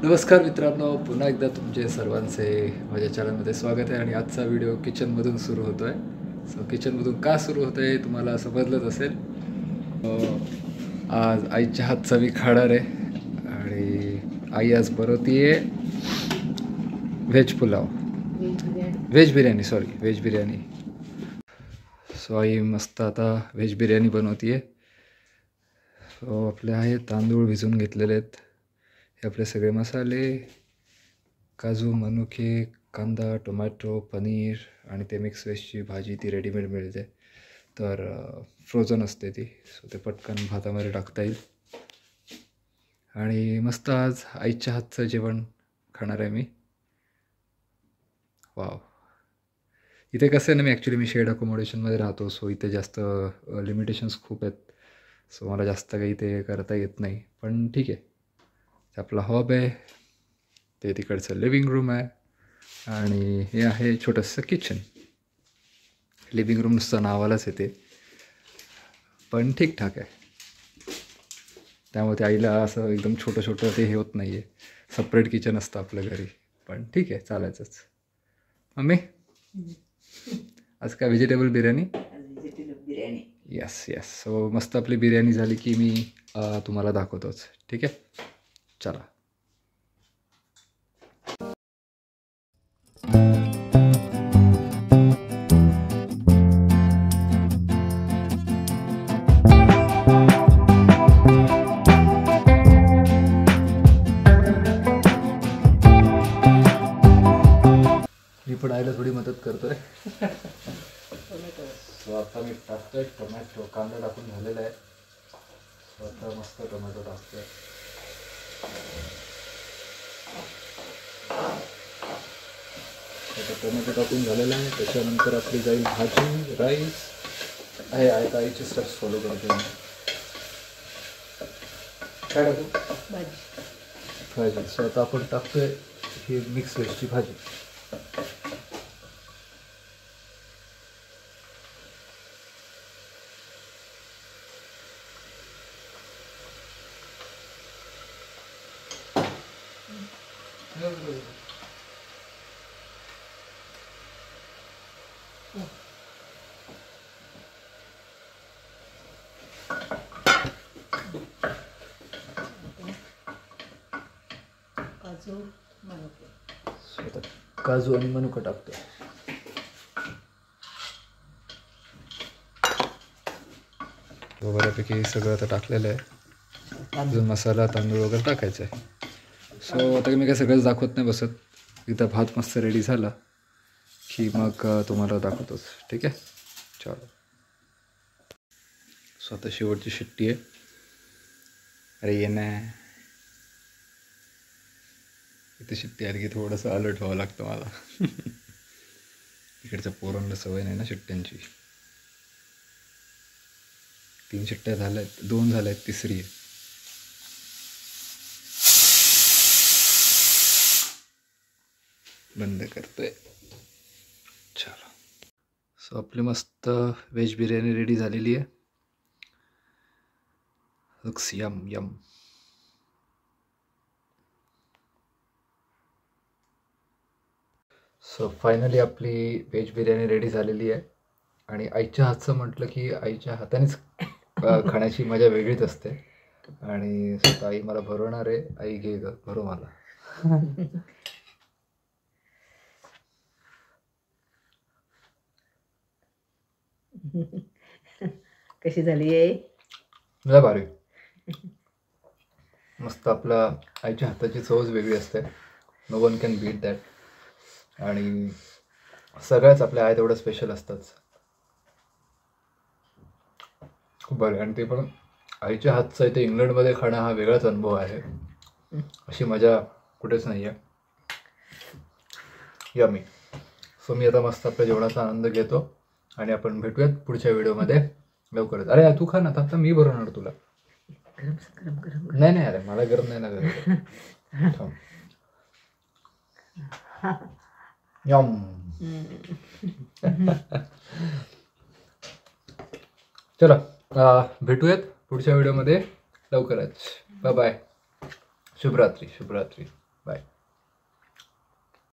नमस्कार मित्रांनो, पुन्हा एकदा तुमचे सर्वांचे माझ्या चॅनलमध्ये स्वागत आहे. आणि आजचा व्हिडिओ किचनमधून सुरू होतो आहे. सो किचनमधून का सुरू होतं आहे तुम्हाला समजलंच असेल. आज आईच्या हातचा मी खाणार आहे आणि आई आज बनवती आहे veg pulao, veg biryani. So आई मस्त आता व्हेज बिर्याणी बनवती आहे. सो आपले आहे तांदूळ भिजवून घेतलेले आहेत. हे आपले सगळे मसाले, काजू, मनुके, कांदा, टोमॅटो, पनीर आणि ते मिक्स व्हेजची भाजी ती रेडीमेड मिळते, तर फ्रोझन असते ती. सो ते पटकन भातामध्ये टाकता येईल. आणि मस्त आज आईच्या हातचं जेवण खाणार आहे मी. वाव. इथे कसं आहे ना, मी शेड अकोमोडेशनमध्ये राहतो. सो इथे जास्त लिमिटेशन्स खूप आहेत. सो मला जास्त काही ते करता येत नाही, पण ठीक आहे. आपला हॉब आहे, ते तिकडचं लिव्हिंग रूम आहे आणि हे आहे छोटंसं किचन. लिव्हिंग रूम नुसतं नावालाच येते, पण ठीकठाक आहे. त्यामुळे ते आईला असं एकदम छोटं ते हे होत नाही आहे. सपरेट किचन असतं आपल्या घरी, पण ठीक आहे, चालायचंच. मम्मी आज काय व्हेजिटेबल बिर्याणी? येस. सो मस्त आपली बिर्याणी झाली की मी तुम्हाला दाखवतोच. ठीक आहे, चला. मी पण आईला थोडी मदत करतोय. सो आता मी टाकतोय टोमॅटो. कांदा टाकून झालेला आहे. सो आता मस्त टोमॅटो टाकतोय. आता टोमॅटो टाकून झालेला आहे. त्याच्यानंतर आपली जाईल भाजी, राईस आहे. आईचे स्टेप्स फॉलो करतो मी. काय टाकू? भाजी. सो आता आपण टाकतोय ही मिक्स व्हेजची भाजी. काजू आणि मनुका टाकतो. बऱ्यापैकी सगळं आता टाकलेलं आहे. अजून मसाला, तांदूळ वगैरे टाकायचं आहे. सो आता मी काय सगळंच दाखवत नाही बसत. एकदा भात मस्त रेडी झाला की मग तुम्हाला दाखवतोच. ठीक आहे, चलो. सो आता शेवटची शिट्टी आहे. अरे ये ना, इथे शिट्टी आली की थोडंसं अलर्ट व्हावं लागतं मला. इकडच्या पोरांना सवय नाही ना शिट्ट्यांची. 3 शिट्ट्या झाल्या आहेत, 2 झाल्या आहेत, तिसरी आहे. बंद करतोय. चला. सो आपली मस्त व्हेज बिर्याणी रेडी झालेली आहे. Looks yum. सो फायनली आपली व्हेज बिर्याणी रेडी झालेली आहे. आणि आईच्या हातचं म्हटलं की आईच्या हातानेच खाण्याची मजा वेगळीच असते. आणि स्वतः आई मला भरवणार आहे. आई घे ग, भरव मला. कशी झाली आहे? लय भारी. मस्त. आपला आईच्या हाताची चवच वेगळी असते. No one can beat that. आणि सगळ्याच आपल्या आई तेवढं स्पेशल असतात. खूप भारी. आणि ते पण आईच्या हातचं इथे इंग्लंडमध्ये खाणं हा वेगळाच अनुभव आहे. अशी मजा कुठेच नाही आहे. यम्मी. सो मी आता मस्त आपल्या जेवणाचा आनंद घेतो आणि आपण भेटूयात पुढच्या व्हिडिओमध्ये लवकरच. अरे तू खा ना, आता मी भरवणार तुला. नाही अरे मला गरम नाही लागत. यम. चला भेटूयात पुढच्या व्हिडिओमध्ये लवकरच. Bye bye. शुभरात्री. बाय.